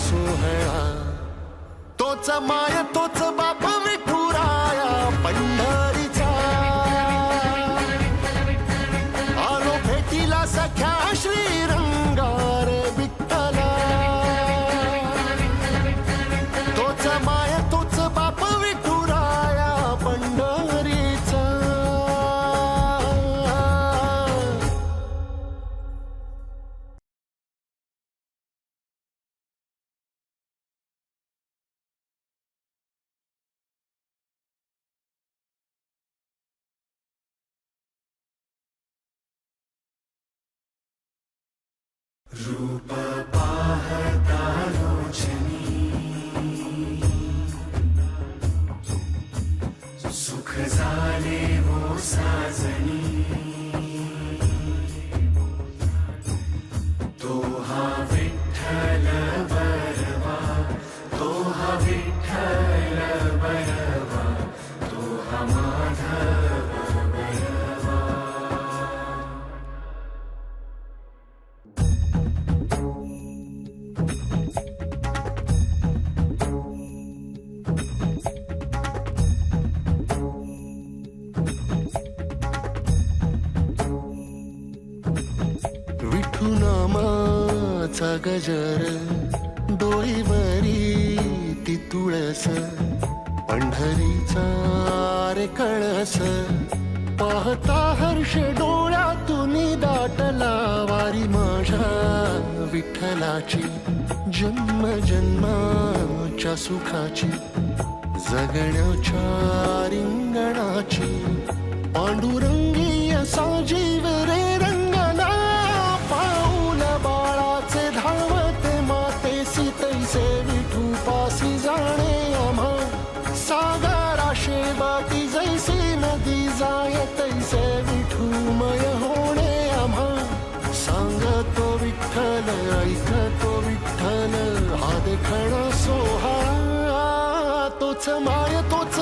सोहळा, तोच माय तोच बाप विठुराया पंढरीचा. आलो भेटीला सख्या श्रीरंगार विठ्ठला, तोच माय तोच बाप विठुराया पंढरीचा. रूप पाहता लोचनी, सुख झाले हो साजनी. तो हा विठ्ठल बरवा, तो हा विठ्ठल बरवा, तो हा माधव बरवा. विठू नामाचा गजर, डोईवरी ती तुळस, पंढरीचा रे कळस. पाहता हर्ष डोळ्यातून दाटला, वारी माझ्या विठ्ठलाची, जन्म जन्माच्या सुखाची, जगण्याच्या रिंगणाची. पांडुरंगी असा जीव रे रंगला, पाऊल बाळाचे धावते मातेसी, तैसे विठू पासी जाणे आम्हा. सागरा शेबाटी जैसी नदी जाय, तैसे विठूमय होणे आम्हा. सांगतो विठ्ठल ऐकतो विठ्ठल, हा देखणा सोहळा, तोच माय तोच